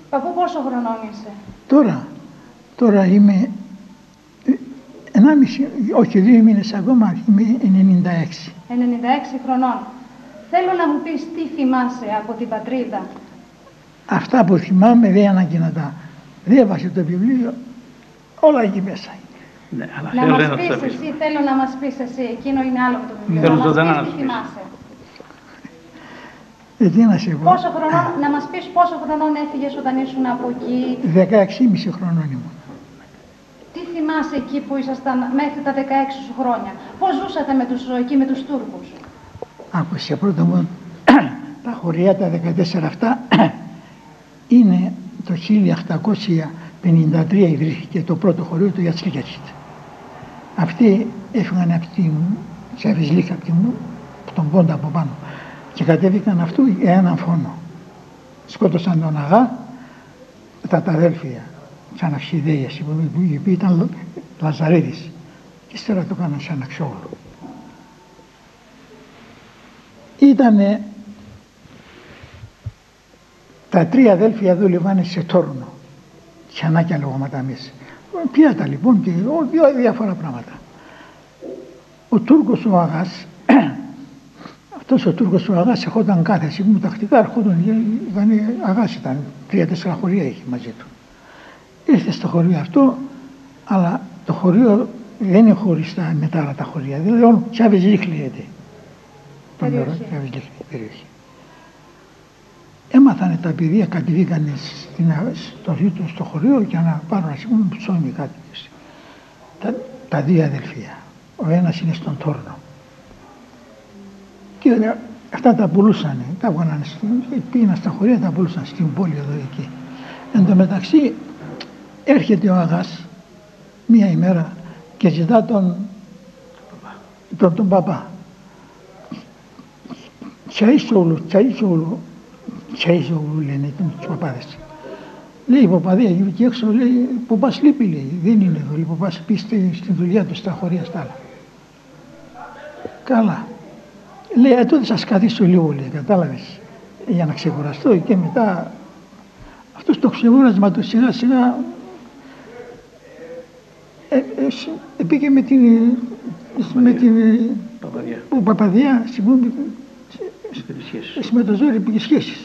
Παππού, πόσο χρονών είσαι? Τώρα είμαι 1,5, όχι 2 μήνες ακόμα, είμαι 96. 96 χρονών. Θέλω να μου πεις τι θυμάσαι από την πατρίδα. Αυτά που θυμάμαι δεν ανάγκη να τα διέβασε το βιβλίο, όλα εκεί μέσα. Ναι, αλλά να μας πεις εσύ, θέλω να μας πεις εσύ, εκείνο είναι άλλο το βιβλίο. Να μας πεις τι θυμάσαι. Τι να σε πω. Να μας πεις πόσο χρονών έφυγες όταν ήσουν από εκεί. 16,5 χρονών ήμουν. Τι θυμάσαι εκεί που ήσασταν μέχρι τα 16 σου χρόνια? Πώς ζούσατε εκεί με τους Τούρκους? Άκουσε, πρώτα μου, τα χωριά τα 14 αυτά είναι το 1853 ιδρύθηκε το πρώτο χωρίο του Γιατσλίκιατσιτ. Αυτοί έφυγαν από την Τσαβισλίκα, από τον πόντα από πάνω και κατέβηκαν αυτού για έναν φόνο. Σκότωσαν τον Αγά, τα αδέλφια, σαν Αυσιδέιες, οι οποίοι ήταν Λαζαρίδης, και ύστερα το έκαναν σαν Αξιόγλου. Ήτανε τα 3 αδέλφια δούλευαν σε Τόρνο, Τσιανάκια λογόματα μέσα. Πιάτα λοιπόν και διάφορα πράγματα. Ο Τούρκος ο Αγάς, αυτός ο Τούρκος ο Αγάς ερχόταν κάθε στιγμή τακτικά, ερχόταν, Αγάς ήταν, 3-4 χωριά είχε μαζί του. Ήρθε στο χωρίο αυτό, αλλά το χωρίο δεν είναι χωριστά με τα άλλα τα χωριά, δηλαδή Τσάβεζλίχ λέγεται. Περιοχή. Έμαθανε τα παιδιά, κατεβήκανε στο χωρίο για να πάρουν ψώνι κάτι. Τα 2 αδελφία. Ο ένας είναι στον Τόρνο. Και αυτά τα πουλούσανε, τα βγάλανε, πήγαιναν στα χωρία, τα πουλούσαν στην πόλη εδώ εκεί. Εν τω μεταξύ έρχεται ο Αγάς μία ημέρα και ζητά τον παπά. Τσαΐσογλου λένε τους παπάδες. Λέει η παπαδία εκεί έξω, λέει, παπάς λείπει, λέει, δεν είναι εδώ, λέει, παπάς πείστε στη δουλειά του στα χωρία στα άλλα. Καλά. Λέει, τότε σας καθίσω λίγο, λέει, κατάλαβες, για να ξεκουραστώ, και μετά αυτό το ξεκούρασμα του σιγά σιγά πήγε με την παπαδιά, με το ζόρι πήγε σχέσεις.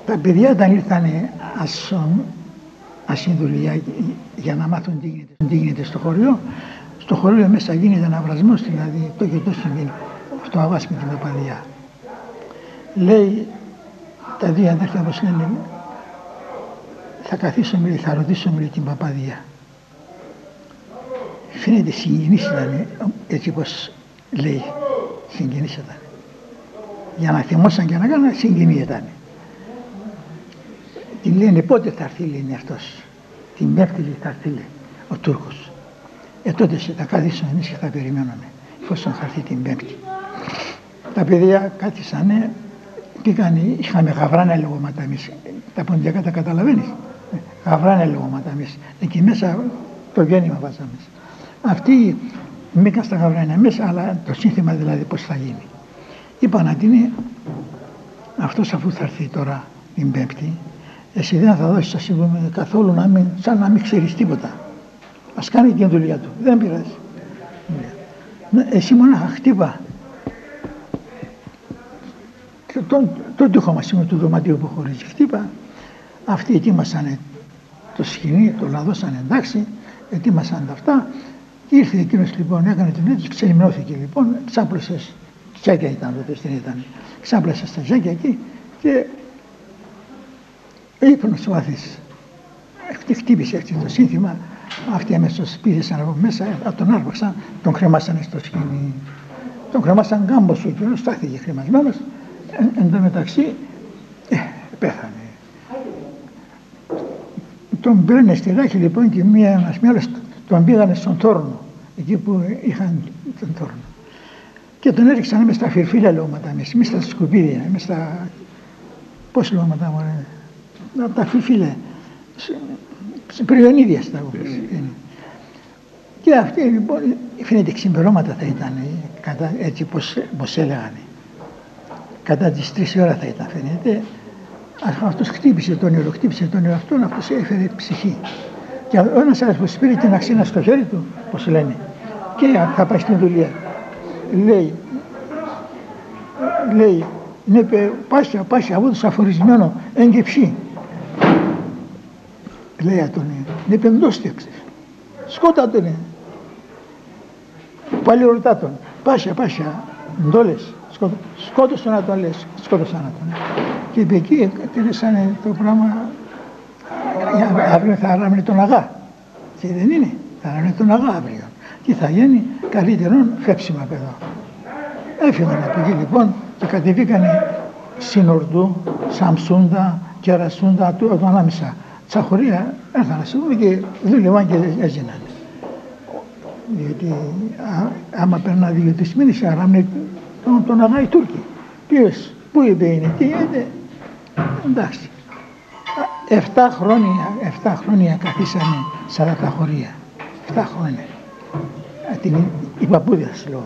Τα παιδιά όταν ήρθανε ασυνδουλειά για να μάθουν τι γίνεται στο χωριό μέσα γίνεται ένα βρασμός, δηλαδή το και το συμβαίνει. Αυτό Αγάς με την παπαδιά. Λέει τα 2 αδέρφια όπως λένε, θα καθίσουμε, θα ρωτήσουμε την παπαδιά. Φαίνεται συγγενής ήταν, έτσι πως λέει, συγγενής ήταν. Για να θυμώσαν και να κάνουν, συγγενή ήταν. Την λένε πότε θα έρθει, λένε αυτός. Την Πέμπτη θα έρθει, λέει, ο Τούρκος. Τότε θα καθίσουμε εμείς και θα περιμένουμε, εφόσον θα έρθει την Πέμπτη. Τα παιδιά κάθισανε, πήγανε, είχαμε γαβράνα λεγόματα εμείς. Τα ποντιακά τα καταλαβαίνεις. Γαβράνα λεγόματα εμείς. Εκεί μέσα το γέννημα βάζαμε. Αυτοί μπήκαν στα γαβράνα μέσα, αλλά το σύνθημα δηλαδή πώς θα γίνει. Είπαν να την αυτός αφού θα έρθει τώρα την Πέμπτη, εσύ δεν θα δώσεις, σας είπαμε, καθόλου σαν να μην ξέρεις τίποτα. Ας κάνει την δουλειά του, δεν πειράζει. Εσύ μονάχα χτύπα τον τοίχο μας του δωματίου που χωρίζει. Χτύπα, αυτοί ετοίμασαν το σκηνή, το λαδώσαν εντάξει, ετοίμασαν τα αυτά. Ήρθε εκείνος λοιπόν, έκανε την έτσι, ξελιμνώθηκε λοιπόν, ξάπλωσε, τζάκια ήταν τότε, δεν ήταν, ξάπλωσε στα τζάκια εκεί και ύπνος βαθύς. Χτύπησε έτσι το σύνθημα, αυτοί αμέσως πήδησαν από μέσα, τον άρπαξαν, τον κρεμάσανε στο σκηνή. Τον κρεμάσαν γκάμπος ο κύριος, στάθηκε κρεμασμένος, εν τω μεταξύ πέθανε. Τον πήρανε στη Ράχη λοιπόν και ένας μέλος τον πήγανε στον Τόρνο, εκεί που είχαν τον Τόρνο. Και τον έριξαν μες στα φυρφύλια λόγματα, μες στα σκουπίδια, μες στα... πώς λόγματα μωρέ, τα φυρφύλια, πριονίδια στα γούπες. Και αυτοί λοιπόν, φαίνεται ξυμπερώματα θα ήταν, έτσι πως έλεγαν. Κατά τις 3 ώρα θα ήταν φαίνεται αυτός χτύπησε τον ήλιο, αυτόν, αυτός έφερε ψυχή. Και ο ένας άνθρωπος πήρε την αξίνα στο χέρι του, πώς λένε, και θα πάει στην δουλειά. Λέει, ναι, πάσια, από το σαφορισμένο, έγκυψη. Λέει ατονή, ναι, πεντώστε, σκότα τον, πάλι ρωτά τον, πάσια, ντόλες, σκότωσαν να τον λες, σκότωσαν να τον. Και είπε εκεί, τελεσάνε το πράγμα, αύριο θα ράμνει τον αγά. Και δεν είναι, θα ράμνει τον αγά αύριο. Τι θα γίνει, καλύτερον φέψιμα παιδό. Έφυγαν από εκεί λοιπόν και κατεβήκανε Συνορδού, Σαμσούντα, Κερασούντα, του ανάμεσα. Τσαχωρία έρθαν να πούμε και δούλευαν και έζηναν. Γιατί άμα περνά 2-3 μήνες άραμε τον αγά οι Τούρκοι. Ποιος, πού είπε είναι, τι είναι, εντάξει. 7 χρόνια καθίσανε σε αυτά τα χωρία. 7 χρόνια. Οι παππούδες λέω.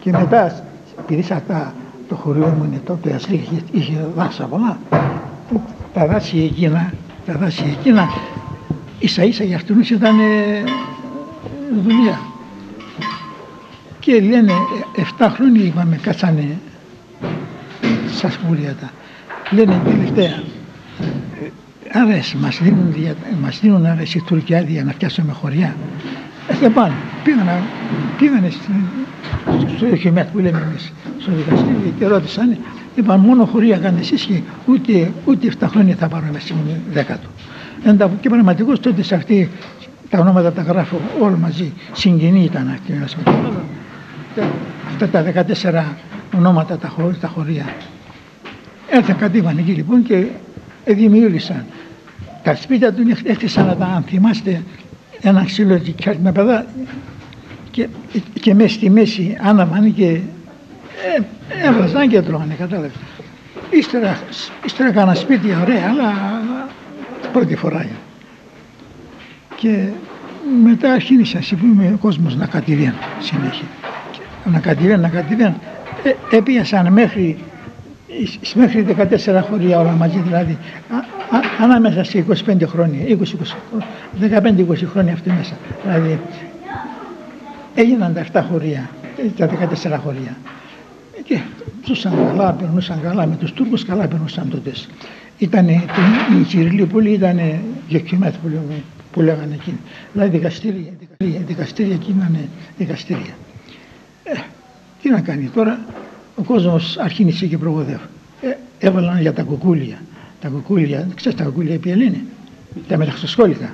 Και μετά, επειδή το χωριό μου είναι τότε Ασλή, είχε δάσα πολλά, τα δάση εκείνα, ίσα ίσα για αυτούς ήταν δουλειά. Και λένε 7 χρόνια είπαμε κάτσανε στα σπουρία. Λένε τελευταία, άρες μας δίνουν άρες οι Τούρκοι άδεια να φτιάσουμε χωριά. Δεν πάνε, πήγανε στο Χιμέτ που λέμε εμείς, στο δικαστήριο και ρώτησαν, είπαν μόνο χωρία κάνετε εσείς και ούτε 7 χρόνια θα πάρουμε σήμερα 10. Και πραγματικώς τότε σε αυτή τα ονόματα τα γράφω όλα μαζί, συγγενή ήταν αυτή ένας με τον άλλο. Αυτά τα 14 ονόματα τα χωρία. Έρθαν κατέβαν εκεί λοιπόν και δημιούργησαν. Τα σπίτια του έκτισαν να τα, αν θυμάστε, ένα ξύλο με παιδά και μέσα στη μέση άναβαν και έβαζαν και τρώγανε, κατάλαβε. Ύστερα έκανα σπίτια ωραία, αλλά πρώτη φορά. Και μετά αρχίνησε ο κόσμος να κατηβαίνει συνέχεια. Να κατηβαίνει. Έπιασαν μέχρι 14 χωριά όλα μαζί, δηλαδή ανάμεσα σε 25 χρόνια, 15-20 χρόνια αυτή μέσα. Δηλαδή έγιναν τα 7 χωριά, τα 14 χωριά. Και ζούσαν καλά, περνούσαν καλά με τους Τούρκους, καλά περνούσαν τότε. Ήταν η Κυριλίπολη, ήταν Γεκιμέτ που λέγανε εκείνοι. Δηλαδή δικαστήρια εκεί ήταν δικαστήρια. Τι να κάνει τώρα, ο κόσμος αρχίνησε και προβοδεύει. Έβαλαν για τα κουκούλια. Τα κουκούλια, ξέρεις τα κουκούλια ποια είναι, τα μεταξυσκόλικα.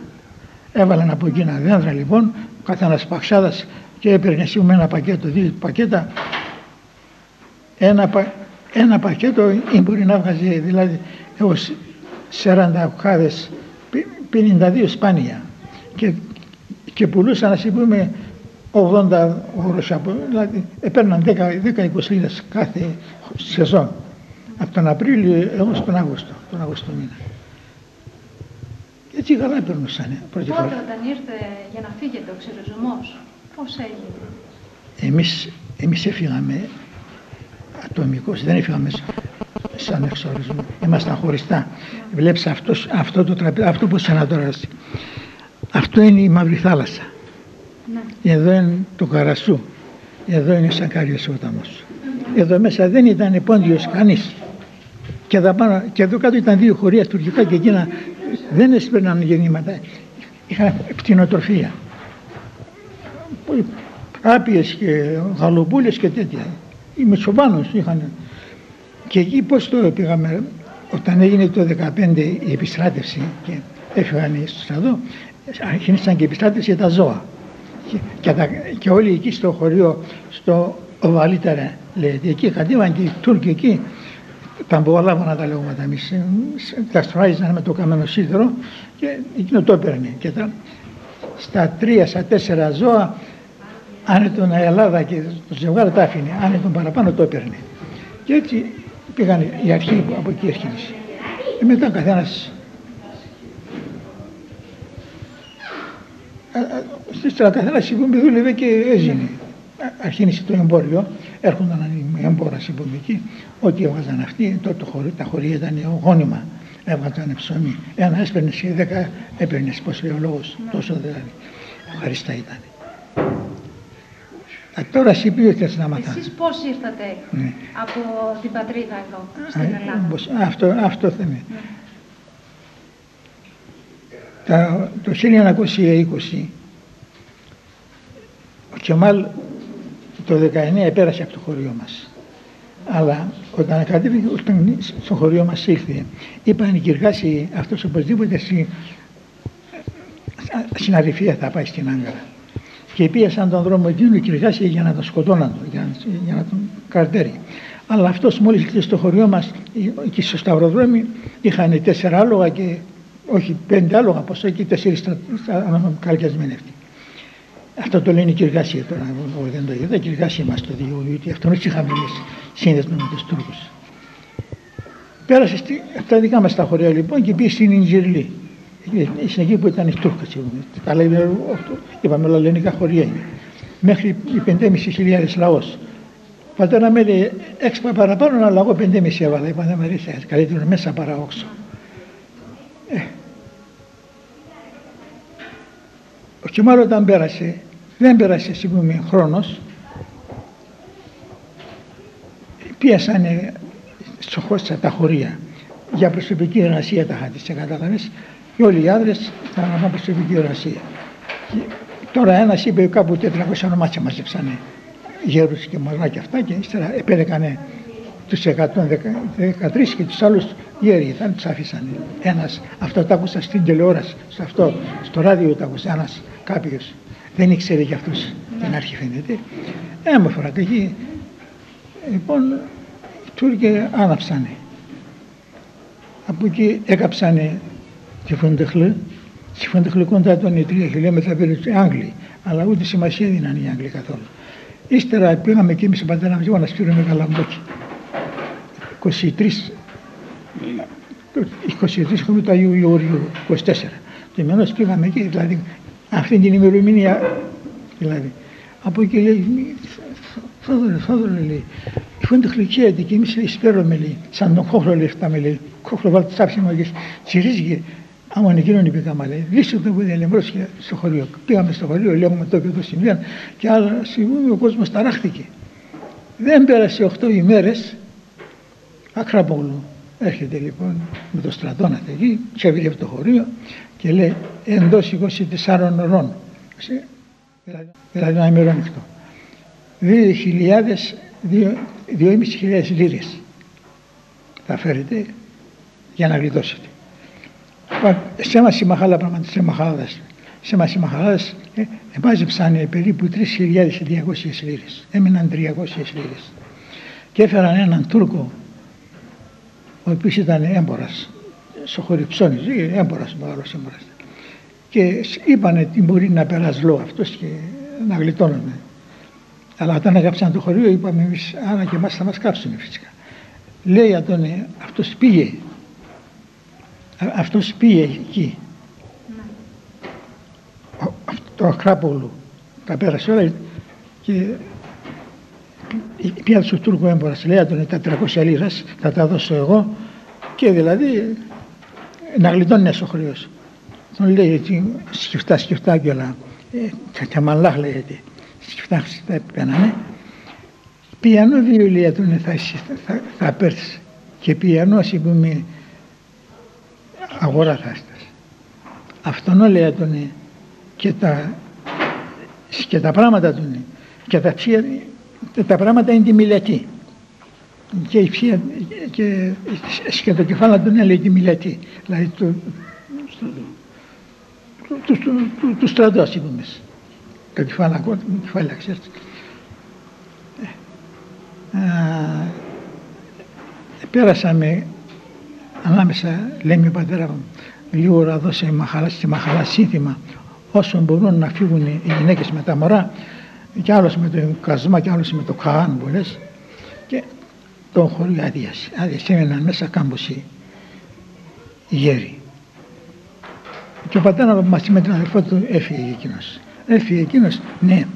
Έβαλαν από εκείνα δέντρα λοιπόν, καθένας παξάδας και έπαιρνε με ένα πακέτο, 2 πακέτα. Ένα πακέτο μπορεί να βγάζει δηλαδή έως 40 κουκάδες, 52 σπάνια. Και πουλούσαν, ας πούμε, 80 ώρες, δηλαδή έπαιρναν 10-20 λίρες κάθε σεζόν. Από τον Απρίλιο έως τον Αύγουστο μήνα. Και έτσι καλά περνούσαν πρώτη φορά. Τότε όταν ήρθε για να φύγετε ο ξεριζωμός, πώς έγινε? Εμείς έφυγαμε ατομικώς, δεν έφυγαμε σαν εξορισμό. Ήμασταν χωριστά. Βλέπεις αυτό το τραπέζι, αυτό που είναι τώρα. Αυτό είναι η Μαύρη Θάλασσα. Ναι. Εδώ είναι το Καρασού. Εδώ είναι ο Σακάριος ποταμός. Εδώ μέσα δεν ήταν πόντιος κανείς. Και εδώ κάτω ήταν 2 χωρία τουρκικά και εκείνα δεν έσπαιρναν γεννήματα. Είχαν κτηνοτροφία. Άπιες και γαλοπούλες και τέτοια. Οι Μητσοβάνους είχαν. Και εκεί πώς το πήγαμε, όταν έγινε το 2015 η επιστράτευση και έφυγαν στο στρατό, αρχίσαν και επιστράτευση για τα ζώα. Και όλοι εκεί στο χωριό, στο Οβαλίτερα, λέγεται, εκεί κατέβαν και οι Τούρκοι εκεί, τα απολάβανα τα λέγματα εμείς, τα στράζαν με το καμένο σίδερο και εκείνο το έπαιρνε. Και στα 3-4 ζώα, αν ήταν η Ελλάδα και το ζευγάρι τα άφηνε, αν ήταν παραπάνω το έπαιρνε. Και έτσι πήγαν οι αρχαίοι από εκεί αρχίνησε. Και μετά καθένας καθένας δούλευε και έζηνε. Αρχίνησε το εμπόριο έρχονταν οι έμπορες από εκεί, ό,τι έβγαζαν αυτοί, τα χωρία ήταν γόνιμα. Έβγαζαν ψωμί. Ένα έσπαιρνε και 10 έπαιρνε, πώς λέει ο λόγος, τόσο δηλαδή. Ευχαριστά ήταν. Τώρα εσύ ποιο θες να μάθεις? Εσείς πώς ήρθατε από την πατρίδα εδώ, στην Ελλάδα? Αυτό θέμε. Το 1920 ο Κεμάλ το 19 πέρασε από το χωριό μας. Αλλά όταν στο χωριό μας ήρθε, είπαν οι Κυργάσοι, αυτός οπωσδήποτε στην Αρρυφία θα πάει στην Άγκαρα. Και πίεσαν τον δρόμο εκείνου οι Κυργάσοι για να τον σκοτώναν, για να τον καρτέρει. Αλλά αυτός μόλις ήρθε στο χωριό μας και στο σταυροδρόμι είχαν 4 άλογα και όχι 5 άλογα, ποσό και 4 καλκιασμένοι αυτοί. Αυτό το λένε οι Κυργάσοι τώρα, εγώ δεν το είδα, οι Κυργάσοι μας το διηγούν, γιατί αυτόν είχαμε εμείς σύνδεσμο με τους Τούρκους. Πέρασε στα δικά μας τα χωριά λοιπόν και πήγε στην Ινζιρλή. Στην εκεί που ήταν οι Τούρκοι, καλά είπαμε όλα ελληνικά χωριά είναι. Μέχρι οι 5.500 λαός. Πατέρα με λέει 6 παραπάνω, αλλά εγώ 5.500 έβαλα. Είπα δεν με ρίχνει, καλύτερο μέσα παρά όξω. Ο Κεμάλ όταν πέρασε, δεν πέρασε σίγουρα χρόνος, πίεσανε στα χωρία για προσωπική εργασία τα χάτισε, κατάλαβες, και όλοι οι άντρες θα αναβάνε προσωπική εργασία. Τώρα ένας είπε κάπου 400 ονομάτια μαζέψανε γέρους και μωρά και αυτά και ύστερα επέλεκανε τους 113 και τους άλλους γέροι, θα τους αφήσανε. Ένας, αυτό το άκουσα στην τηλεόραση, στο ράδιο το άκουσα, ένας κάποιος, δεν ήξερε για αυτούς την αρχή φαίνεται. Με φορατική. Λοιπόν, οι Τούρκοι άναψανε. Από εκεί έκαψανε τη Φοντεχλή. Στη Φοντεχλή κοντά ήταν 3 χιλιόμετρα πήρε Άγγλοι, αλλά ούτε σημασία δίναν οι Άγγλοι καθόλου. Ύστερα πήγαμε και εμείς ο πατέρα μας να σπήρουμε καλαμπόκι. 23 χρόνια του Αγίου Γεωργίου, 24. Και εμείς πήγαμε εκεί, δηλαδή αυτή την ημερομηνία, δηλαδή. Από εκεί λέει, Θόδωρο λέει, η Φοντεχλή καίεται και εμείς εισπέρουμε λέει, σαν τον Κόχλο λεφτάμε λέει, Κόχλο βάλτε τσάψιμο και τσιρίζηκε. Άμα εκείνον πήγαμε, λέει, λύσε το που δεν λεμπρός και στο χωριό. Πήγαμε στο χωριό, λέγουμε το και το σημείο και άλλα στιγμή ο κόσμος ταράχτηκε. Δεν πέρασε 8 ημέρες, Ακραπόγλου έρχεται λοιπόν με το στρατόνα εκεί, ξεβγεί από το χωρίο και λέει εντός 24 ωρών, δηλαδή ένα ημερόνυχτο, 2.500 λίρες θα φέρετε για να γλιτώσετε. Σε μας οι μαχάλα πράγματα, σε μας οι μαχάλαδες μάζεψαν περίπου 3.200 λίρες, έμειναν 300 λίρες και έφεραν έναν Τούρκο ο οποίος ήταν έμπορας στο χωρί ψώνιζε, έμπορας, μεγάλος έμπορας και είπανε τι μπορεί να περάσει λόγω αυτός και να γλιτώνουμε, αλλά όταν έγραψαν το χωρίο είπαμε εμείς άρα και εμάς θα μας κάψουν φυσικά. Λέει Αντώνη, αυτός πήγε εκεί. Το Ακράπολου τα πέρασε όλα και πήγα του Τούρκου έμπορας. Λέει Αντώνη, τα 300 λίρας θα τα δώσω εγώ και δηλαδή να γλιτώνει ο χρέος. Τον λέει σκεφτά και όλα. Καμαλάχ λέγεται. Σκεφτά πένανε. Πιανό βιβλία του θα πέρσει και πιανός είπαμε αγορά θα έστας. Αυτόν λέει τον και τα πράγματα του και τα πράγματα είναι τη Μιλετή και το κεφάλαιο του λέει τη Μιλετή, δηλαδή του στρατού ας είπαμε. Το κεφάλαιο ξέρετε. Πέρασαμε ανάμεσα, λέει ο πατέρα μου, λίγο ώρα δώσε στη μαχαλά σύνθημα όσο μπορούν να φύγουν οι γυναίκες με τα μωρά και άλλος με το κασμά και άλλος με το καάν που λες και το χωρίο άδειασε, έμεναν μέσα κάμποσοι οι γέροι και ο πατέρα μου μαζί με τον αδελφό του έφυγε εκείνος, ναι,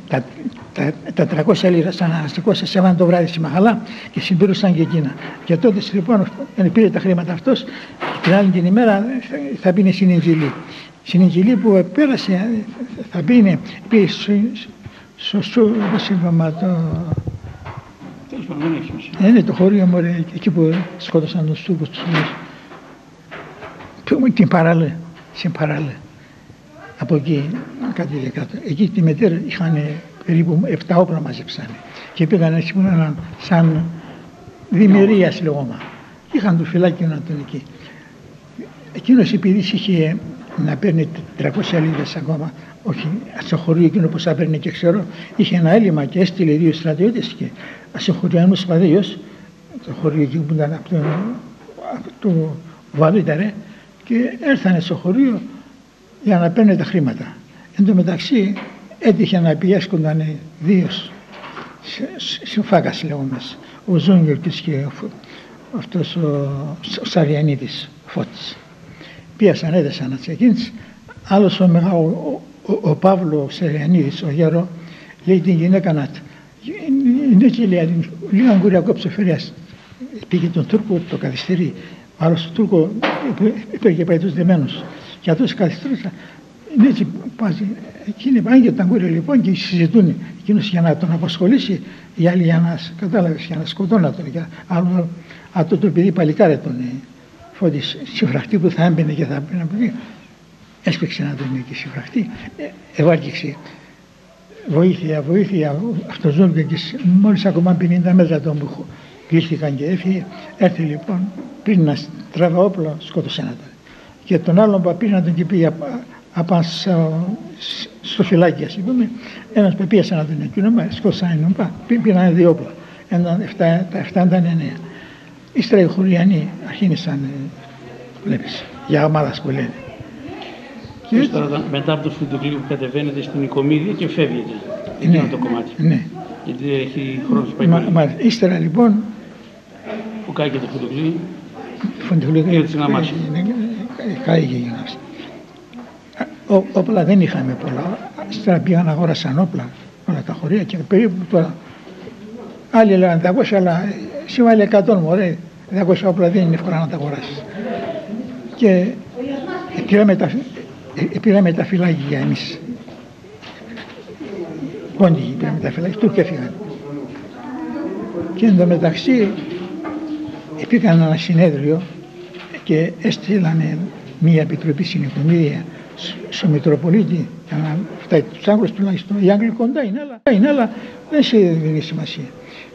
τα 300 λίρα σαν αναστικό σε έβαλαν το βράδυ στη Μαχαλά και συμπλήρωσαν και εκείνα. Και τότε λοιπόν πήρε τα χρήματα αυτός, την άλλη την ημέρα θα μπει στην Ιγγυλή. Στην Ιγγυλή που πέρασε, θα μπει πώς είπαμε, το χωρίο μου, εκεί που σκότωσαν τους Τούρκους, την Παραλέ, στην Παραλέ. Από εκεί, κάτι δεκάτω. Εκεί τη μετέρα είχαν περίπου 7 όπλα μαζέψανε και πήγαν έτσι που ήταν σαν δημιουργίας λεγόμα. Είχαν το φυλάκι να τον εκεί. Εκείνος επειδή είχε να παίρνει 300 λίρες ακόμα, όχι στο χωρίο εκείνο που θα παίρνει και ξέρω, είχε ένα έλλειμμα και έστειλε 2 στρατιώτες και ασυγχωριανούς παδίους, το χωρίο εκεί που ήταν από το Βαλίταρε, και έρθανε στο χωρίο για να παίρνουν τα χρήματα. Εν τω μεταξύ έτυχε να πιέσκονταν 2 συμφάκας λέγοντας, ο Ζούγγερτης και αυτός ο Σαριανίδης Φώτης. Πιάσαν, έδεσαν εκείνες. Άλλος ο Παύλο Σαριανίδης, ο γέρο, λέει την γυναίκα να είναι και λέει, λίγα γκουριακό ψεφερίας. Πήγε τον Τούρκο, το καθυστερεί. Ο άλλος τον Τούρκο είπε και πάει τους δεμένους. Και αυτός καθυστερούσα. Είναι έτσι πάζει. Εκείνοι πάνε και τα γκούρια λοιπόν και συζητούν. Εκείνος για να τον απασχολήσει, οι άλλοι για να, κατάλαβες, για να σκοτώνουν τον. Αυτό το παιδί παλικάρε τον Φώτης, συμφραχτή που θα έμπαινε και θα έμπαινε από εκεί. Έσπεξε να τον εκεί συμφραχτή. Ευάρκηξε. Βοήθεια, βοήθεια. Αυτός ζώγγε και μόλις ακόμα 50 μέτρα τον που κλείστηκαν και έφυγε. Έρθει λοιπόν πριν να τραβά όπλο, σκότωσε έναν τον. Και τον άλλον που πήγε να τον και πήγε απάνω στο φυλάκι, ας πούμε, ένας που πήγε να τον εκείνο, σκότωσαν έναν, πήγαν 2 όπλα. Τα 7 ήταν 9. Ύστερα οι χωριανοί αρχίνησαν, βλέπεις, για ομάδας που λένε. Ύστερα μετά από το Φουντουκλίου που κατεβαίνετε στην Οικομίδη και φεύγετε, εκείνο το κομμάτι. Ναι. Γιατί δεν έχει χρόνος να πάει πολύ. Ύστερα λοιπόν, που κάει και το Φουντουκλίου, Φουντουκλίου κάηκε για να. Όπλα δεν είχαμε πολλά. Ύστερα πήγαν αγόρασαν όπλα όλα τα χωρία και περίπου τώρα. Άλλοι λέγανε 200, αλλά συμβάλλει 100 μωρέ. 200 όπλα δεν είναι εύκολα να τα αγοράσεις. Και πήραμε τα φυλάκια εμείς. Πόντιοι πήραμε τα φυλάκια, Τούρκοι έφυγαν. Και εν τω μεταξύ πήγαν ένα συνέδριο και έστειλανε μία επιτροπή στην Οικομίδια στο Μητροπολίτη για να φτάσει τους Άγγλους τουλάχιστον. Οι Άγγλοι κοντά είναι, αλλά δεν σε δίνει σημασία.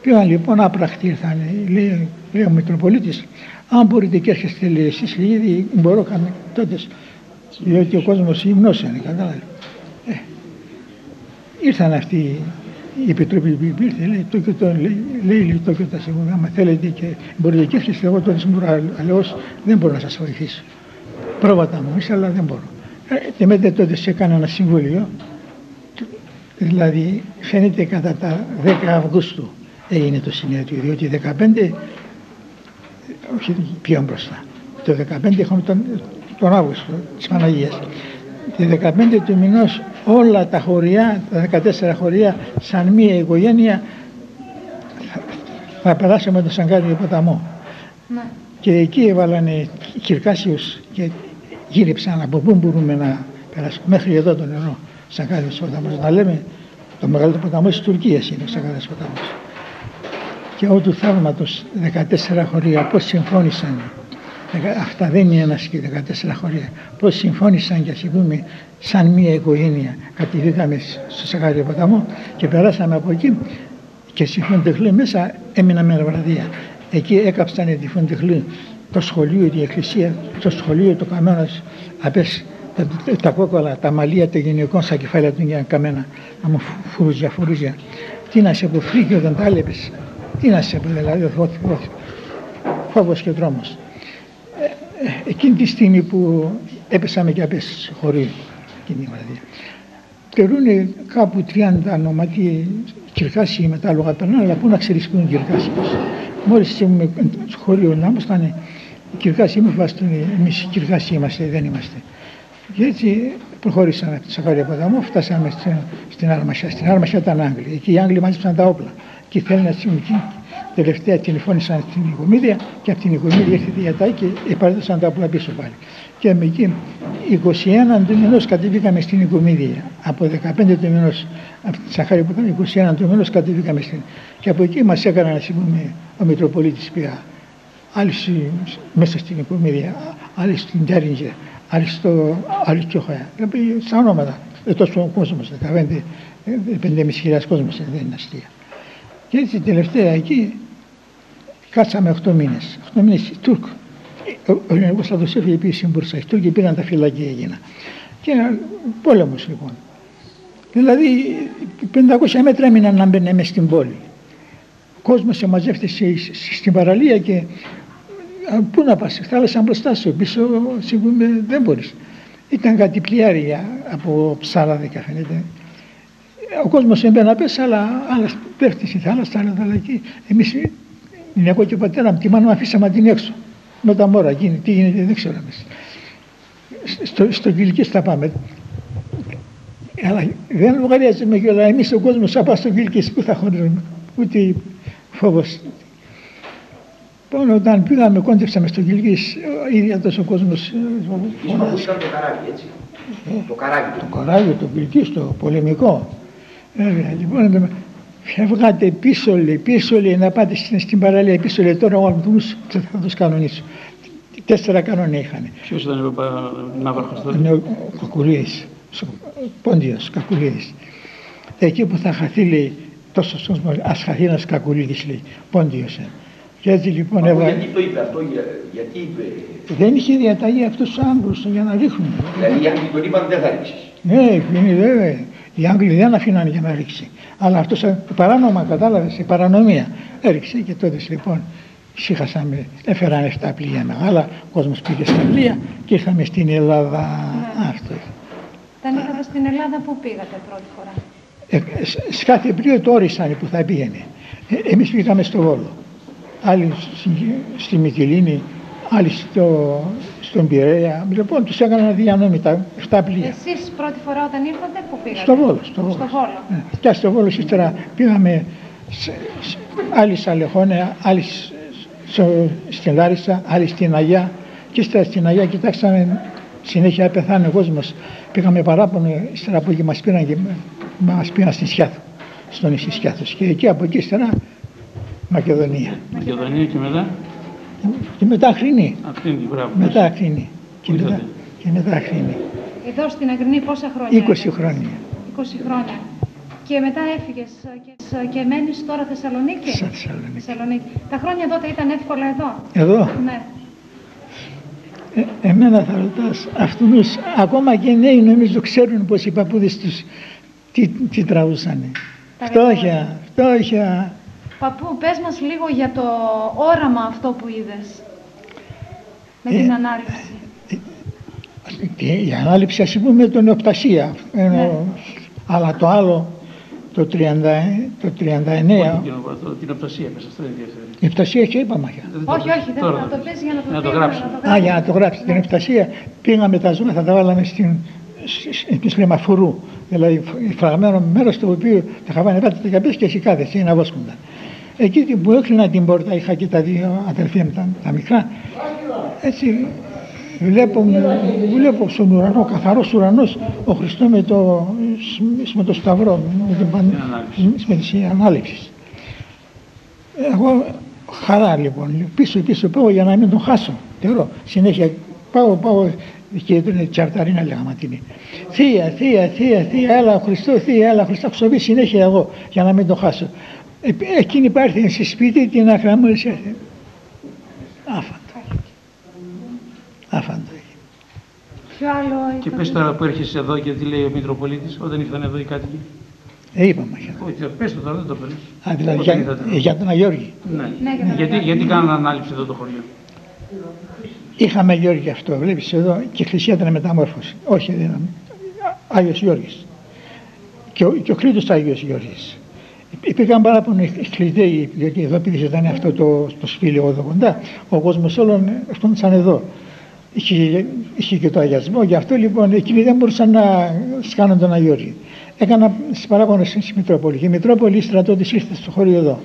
Πήγαν λοιπόν άπρακτοι, ήρθαν, λέει ο Μητροπολίτης, αν μπορείτε και έρχεστε λέει εσείς, ήδη μπορώ τότε, διότι ο κόσμος γυμνώσανε, κατάλαβε. Ήρθαν αυτοί η επιτροπή που ήρθε, λέει το και τα σίγουρα, άμα θέλετε και μπορείτε και έρχεστε, εγώ τότε αλλιώς δεν μπορώ να σας βοηθήσω. Πρόβατα μου είσαι, αλλά δεν μπορώ. Και μετά τότε σε έκανα ένα συμβούλιο, δηλαδή φαίνεται κατά τα 10 Αυγούστου έγινε το συνέδριο, διότι 15, όχι πιο μπροστά, το 15 είχαμε τον Αύγουστο της Παναγίας. Το 15 του μηνός όλα τα χωριά, τα 14 χωριά, σαν μία οικογένεια θα περάσουμε τον Σαγκάριο ποταμό. Ναι. Και εκεί έβαλανε Κυρκάσιους και γύριψαν από πού μπορούμε να περάσουμε. Μέχρι εδώ το νερό, Σαγκάριος ποταμός. Να λέμε, το μεγαλύτερο ποταμός της Τουρκίας είναι ο Σαγκάριος ποταμός. Και ό, του θαύματος 14 χωριά, πώς συμφώνησαν. Αυτά δεν είναι ένας και 14 χωριά. Πώς συμφώνησαν και ας πούμε σαν μία οικογένεια. Κατηδίκαμε στο Σαγκάριο ποταμό και περάσαμε από εκεί και στη Φοντεχλή μέσα έμεινα με βραδεία. Εκεί έκαψανε τη Φοντεχλή, το σχολείο, τη εκκλησία, το σχολείο, το καμένας, απές τα κόκκολα, τα μαλλία των γυναικών στα κεφάλια του για καμένα, να μου φουρούζια. Τι να σε πω, φρίκι όταν τα έλεπες. Τι να σε πω, δηλαδή, φόβος και τρόμος. Εκείνη τη στιγμή που έπεσαμε και απές χωρί εκείνη η βραδεία. Περούνε κάπου 30 νοματοί Κυρκάσιοι με τα άλογα περνάνε, αλλά πού να ξέρεις που είναι Κυρκάσιοι. Μόλις ήμουν στο χωρίο να ήμασταν οι Κυρκάσιοι, μην φοβάστε, εμείς οι Κυρκάσιοι είμαστε, δεν είμαστε. Και έτσι προχωρήσαμε από τη Σαχάρια ποταμό, φτάσαμε στην Αρμασιά. Στην Αρμασιά ήταν Άγγλοι. Εκεί οι Άγγλοι μάζεψαν τα όπλα. Και θέλουν να συμμετείχουν. Τελευταία τηλεφώνησαν στην Νικομίδια και από την Νικομίδια ήρθε η Διατάκη και επαρέδωσαν τα όπλα πίσω πάλι. Και με εκεί 21 του μηνός κατεβήκαμε στην Νικομίδια. Από 15 του μηνός, από τη Σαχάρια ποταμό, 21 του μηνός κατεβήκαμε στην. Και από εκεί μας έκαναν να συμβούμε ο Μητροπολίτης πήγα. Άλλοι μέσα στην Νικομίδια, άλλοι στην Τέρινγκερ. Άλλοι πιο χωριά. Δηλαδή, στα ονόματα. Τόσο κόσμος, 5.500 κόσμος, δεν είναι αστεία. Και έτσι τελευταία εκεί κάτσαμε 8 μήνες. 8 μήνες οι Τούρκοι. Ο ελληνικός στρατός έφυγε επίσης στην Μπούρσα. Οι Τούρκοι πήραν τα φυλακή έγινα. Και πόλεμος λοιπόν. Δηλαδή 500 μέτρα έμειναν να μπαίνουν μέσα στην πόλη. Ο κόσμος σε μαζεύτηκε στην παραλία και πού να πας, θάλασσα μπροστά σου, πίσω δεν μπορείς. Ήταν κάτι πλοιάρια από ψάραδικα φαίνεται. Ο κόσμος έμπαινε να πέσει, αλλά πέφτει στη θάλασσα, αλλά εκεί. Εμείς, εγώ και ο πατέρα μου, τη μάνα μου αφήσαμε την έξω. Με τα μόρα, τι γίνεται, δεν ξέρω εμείς. Στο Κιλκής θα πάμε. Αλλά δεν λογαριάζουμε κιόλα. Εμείς ο κόσμος θα πάει στο Κιλκής, πού θα χωρίζουμε, ούτε φόβος. Πάνω όταν πήγαμε, κόντεψαμε στο Κιλκής, ήδη αυτός ο κόσμος. Ήταν το καράβι, έτσι. Το καράβι, το Κιλκής, το πολεμικό. Λοιπόν, φεύγατε πίσω λέει, να πάτε στην παραλία πίσω λέει, τώρα ο Αλμτούνους θα τους κανονίσω. 4 κανόνια είχαν. Ποιος ήταν ο Ναύαρχος τότε? Είναι ο Κακουλίδης, Πόντιος Κακουλίδης. Εκεί που θα χαθεί λέει, τόσος κόσμος, ας χαθεί ένας Κακουλίδης λέει, Πόντιος. Και έτσι λοιπόν γιατί το είπε αυτό, γιατί είπε? Δεν είχε διαταγή αυτούς τους Άγγλους για να ρίχνουν. Δηλαδή οι Άγγλοι τον είπαν δεν θα ρίξεις. Ναι, βέβαια. Οι Άγγλοι δεν αφήνανε για να ρίξει. Αλλά αυτός παράνομα, κατάλαβες, η παρανομία έριξε και τότε λοιπόν σύχασαμε, έφεραν 7 πλοία μεγάλα, ο κόσμος πήγε στα πλοία και ήρθαμε στην Ελλάδα. Ναι. Αυτό. Όταν ήρθατε στην Ελλάδα, πού πήγατε πρώτη φορά? Σε κάθε πλοίο το όρισαν που θα πήγαινε. Εμείς πήγαμε στο Βόλο. Άλλοι στη Μυτιλήνη, άλλοι στον Πειραιά. Λοιπόν, τους έκαναν διανομή τα 7 πλοία. Εσείς πρώτη φορά όταν ήρθατε, πού πήγατε? Στο Βόλο. Ναι. Και στο Βόλο ύστερα πήγαμε άλλοι στα Λεχόνια, άλλοι στην Λάρισα, άλλοι στην Αγιά. Και ύστερα στην Αγιά κοιτάξαμε συνέχεια πεθάνε ο κόσμος. Πήγαμε παράπονο, ύστερα από εκεί μας πήγαν στη Σιάθο, στο νησί Σιάθος. Και εκεί από εκεί ύστερα Μακεδονία. Μακεδονία και μετά? Και μετά Αχρινή. Μετά Αχρινή. Και μετά Αχρινή. Εδώ στην Αγρινή πόσα χρόνια? 20 χρόνια. 20 χρόνια. Και μετά έφυγες και μένεις τώρα Θεσσαλονίκη? Θεσσαλονίκη. Τα χρόνια τότε ήταν εύκολα εδώ? Εδώ? Ναι. Εμένα θα ρωτάς, αυτούς ακόμα και νέοι νομίζω ξέρουν πως οι παππούδες τους τι τραγούσανε. Φτώχεια. Παππού, πες μας λίγο για το όραμα αυτό που είδες με την ανάληψη. Η ανάληψη ας πούμε το νεοπτασία, αλλά το άλλο το 39. Την οπτασία μέσα, αυτό είναι ενδιαφέρον. Η οπτασία και είπαμε. Όχι, δεν θα το πεις για να το γράψει. Για να το γράψει. Την οπτασία πήγαμε τα ζώα, θα τα βάλαμε στην Φουρού. Δηλαδή φραγμένο μέρος το οποίο τα χαβάνε πάτε τα καπές και εσύ κάθεσαι να βόσκονταν. Εκεί που έκλεινα την πόρτα είχα και τα 2 αδελφία μου τα μικρά. Έτσι βλέπω στον ουρανό, καθαρός ουρανός, ο Χριστός με το σταυρό, με τις ανάληψεις. Εγώ χαρά λοιπόν, πίσω πάω για να μην τον χάσω. Θεωρώ, συνέχεια πάω και τον Τσαρταρίνα λέγαμε την. Θεία, έλα ο Χριστός, Θεία, έλα ο Χριστός, ξοβεί συνέχεια εγώ για να μην τον χάσω. Εκείνη υπάρχει στη σπίτι την άκρα μου έρθει. Άφαντο. Ποιο άλλο? Και πες τώρα που έρχεσαι εδώ και τι λέει ο Μητροπολίτης όταν ήρθαν εδώ οι κάτοικοι. Είπαμε. Όχι, πες το τώρα, δεν το παίρνεις. Δηλαδή για τον Αγιώργη. Ναι. Γιατί κάνουν ανάληψη εδώ το χωριό? Είχαμε Γιώργη αυτό, βλέπεις εδώ, και η εκκλησία ήταν μεταμόρφωση. Όχι, δεν ήταν. Άγιος Γιώργης. Και ο Κρήτος Άγιος Γιώργης. Υπήρχαν παράπονο οι κλειδαίοι, γιατί εδώ πήγε ήταν αυτό το σπήλαιο εδώ κοντά. Ο κόσμος όλων ερχόντουσαν εδώ. είχε και το αγιασμό, γι' αυτό λοιπόν εκείνοι δεν μπορούσαν να σκάνουν τον Αγιώργη. Έκανα παράπονο στη Μητρόπολη και η Μητρόπολη, η στρατότης ήρθε στο χωριό εδώ.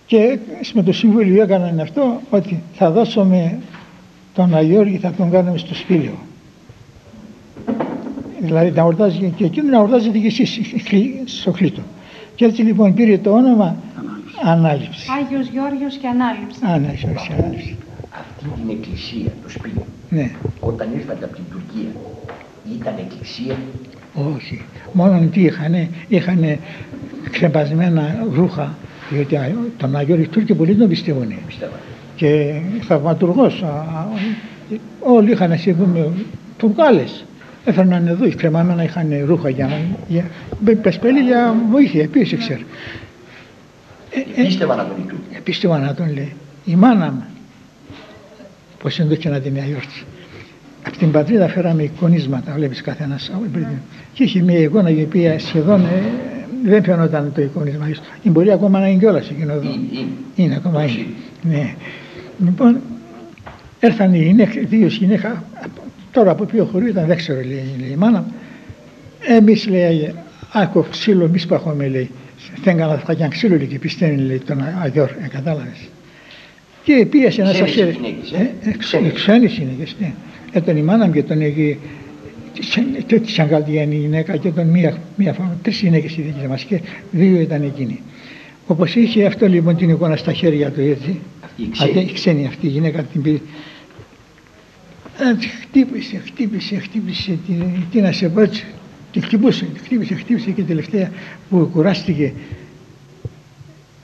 Και με το Συμβούλιο έκαναν αυτό, ότι θα δώσουμε τον Αγιώργη, θα τον κάνουμε στο Σπήλαιο. Δηλαδή να ορτάζει και εκείνο, να ορτάζετε και εσείς στο Κλήτο. Και έτσι λοιπόν πήρε το όνομα Ανάληψη. Άγιος Γεώργιος και Ανάληψη. Άγιος και Ανάληψη. Αυτή την εκκλησία, το Σπήλαιο, Ναι. όταν ήρθατε από την Τουρκία, ήταν εκκλησία? Όχι. Μόνο τι είχαν ξεπασμένα ρούχα, διότι τον Άγιο οι Τούρκοι πολλοί τον πιστεύουν. Και θαυματουργός, όλοι είχαν εσύ δούμε Τουρκάλες. Έφερναν εδώ, κρεμάμενα είχαν ρούχα για πεσπέλη για βοήθεια, επίσης ξέρω. Πίστευαν να τον οι Τούρκοι. Πίστευαν να τον λέει. Η μάνα μου, πως έντοκε να την αγιόρτησε. Από την πατρίδα φέραμε εικονίσματα, βλέπεις καθένας. Και είχε μια εικόνα η οποία σχεδόν δεν φαινόταν το εικόνισμα. Μπορεί ακόμα να είναι κιόλας εκείνο εδώ. Είναι ακόμα. Ναι. Λοιπόν, έρθαν δύο γυναίκα, τώρα από ποιο χωρίο ήταν, δεν ξέρω, λέει η μάνα. Εμείς, λέει, άκου ξύλο, μη σπαχώμε, λέει. Δεν έκανα φτάκια ξύλο, λέει, και πιστεύει, λέει, τον Αγιόρ, κατάλαβες. Και πίεσε ένα σαχέρι. Ξένοι γυναίκες, ναι. Τον η μάνα μου και τον έχει τέτοια αγκαλδιανή γυναίκα και τον μία φορά, 3 γυναίκες οι δικές μας και 2 ήταν εκείνοι. Όπως είχε αυτό λοιπόν την εικόνα στα χέρια του, έτσι. Η ξένη αυτή η γυναίκα την πήρε. Χτύπησε, τι να σε πω έτσι. Τη χτυπούσε και τελευταία που κουράστηκε.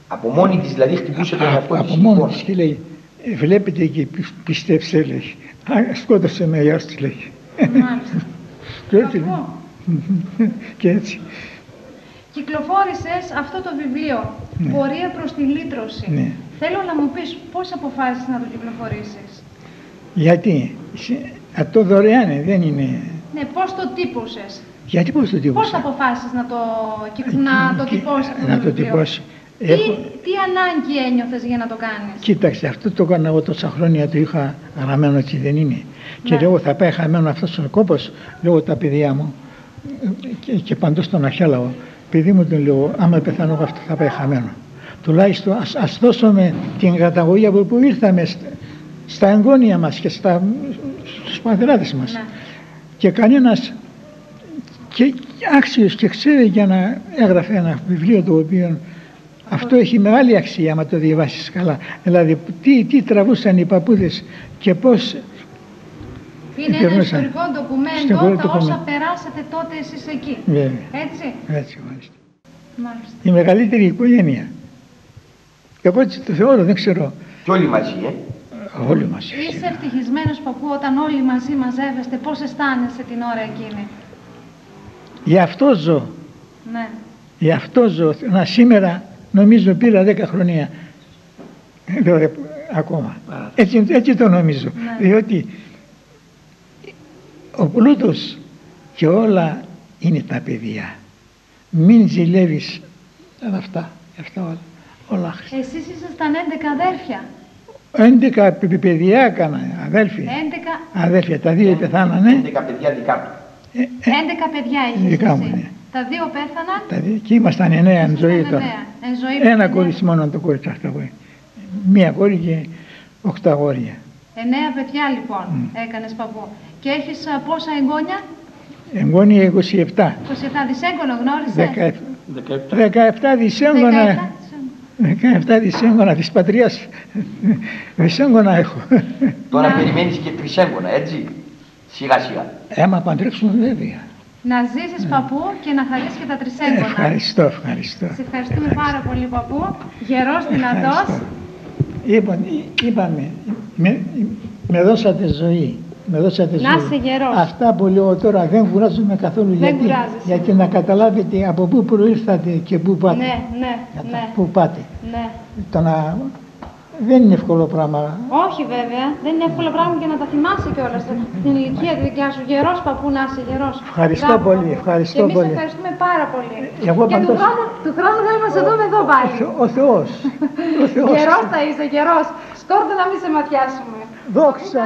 Από μόνη της δηλαδή χτυπούσε τον εαυτό της? Από μόνη της και λέει, βλέπετε και πιστέψτε, λέει. Σκότωσε με αγιάς της, λέει. Και έτσι. Κυκλοφόρησες αυτό το βιβλίο, ναι. Πορεία προς τη λύτρωση. Ναι. Θέλω να μου πεις πώς αποφάσισες να το κυκλοφορήσεις. Γιατί, αυτό δωρεάν δεν είναι. Ναι, πώς το τύπωσες. Γιατί πώς το τύπωσα. Πώς αποφάσισες να το τυπώσεις αυτό το βιβλίο. Τι ανάγκη ένιωθες για να το κάνεις. Κοίταξε, αυτό το έκανα εγώ τόσα χρόνια, το είχα γραμμένο, έτσι δεν είναι. Ναι. Και λέω θα πάει χαμένο αυτός ο κόπος, λέω τα παιδιά μου και παντού στον Αχιάλαο. Παιδί μου, τον λέω, άμα πεθάνω αυτό θα πάει χαμένο. Τουλάχιστον ας δώσουμε την καταγωγή από που ήρθαμε στα εγγόνια μας και στους πατεράδες μας. Ναι. Και κανένας και άξιος και ξέρει για να έγραφε ένα βιβλίο το οποίο αυτό έχει μεγάλη αξία άμα το διαβάσεις καλά. Δηλαδή τι τραβούσαν οι παππούδες και πώς. Είναι ένα ιστορικό ντοκουμέντο τα όσα περάσατε τότε εσείς εκεί. Έτσι. Έτσι, μάλιστα. Η μεγαλύτερη οικογένεια. Και από έτσι το θεωρώ, δεν ξέρω. Και όλοι μαζί, Όλοι μαζί. Είσαι ευτυχισμένος, παππού, όταν όλοι μαζί μαζεύεστε, πώς αισθάνεσαι την ώρα εκείνη. Γι' αυτό ζω. Ναι. Γι' αυτό ζω. Να σήμερα νομίζω πήρα 10 χρόνια. Ακόμα. Έτσι το νομίζω. Ναι. Διότι ο πλούτος και όλα είναι τα παιδιά. Μην ζηλεύεις αυτά όλα. Εσείς ήσασταν 11 αδέρφια. 11 παιδιά έκανα, αδέλφια. 11 αδέλφια, τα 2 πεθάνανε. 11 παιδιά δικά του. 11 παιδιά είχες δικά μου, εσύ. ναι. Τα 2 πέθαναν. Και ήμασταν 9 εν ζωή τώρα. Ένα κορίτσι μόνο το κορίτσι αυτό. Μία κόρη και 8 αγόρια. 9 παιδιά λοιπόν έκανες, παππού. Και έχεις πόσα εγγόνια? Εγγόνια 27. 27 δισέγγωνο γνώρισες? 17 δισέγγωνα. 17 δισέγγωνα της πατρίας. Δισέγγωνα έχω. Τώρα περιμένεις και τρισέγγωνα, έτσι. Σιγά σιγά. Άμα παντρέψουν βέβαια. Να ζήσεις, παππού, και να χαρείς και τα τρισέγγωνα. Ευχαριστώ. Σε ευχαριστούμε πάρα πολύ, παππού. Γερός, δυνατός. Είπαμε, με δώσατε ζωή. Να είσαι γερός. Αυτά που λέω τώρα δεν κουράζομαι καθόλου. Γιατί να καταλάβετε από πού προήρθατε και πού πάτε. Ναι. Πού πάτε. Ναι. Δεν είναι εύκολο πράγμα. Όχι βέβαια, δεν είναι εύκολο πράγμα και να τα θυμάσαι κιόλας. Την ηλικία τη δικιά σου, γερός, παππού, να είσαι γερός. Ευχαριστώ πολύ. Εμείς ευχαριστούμε πάρα πολύ. Εγώ και του χρόνου θα είμαστε εδώ πάλι. Ο Θεός. Γερός θα είσαι, γερός. Σκόρδο να μην σε ματιάσουμε. Δόξα.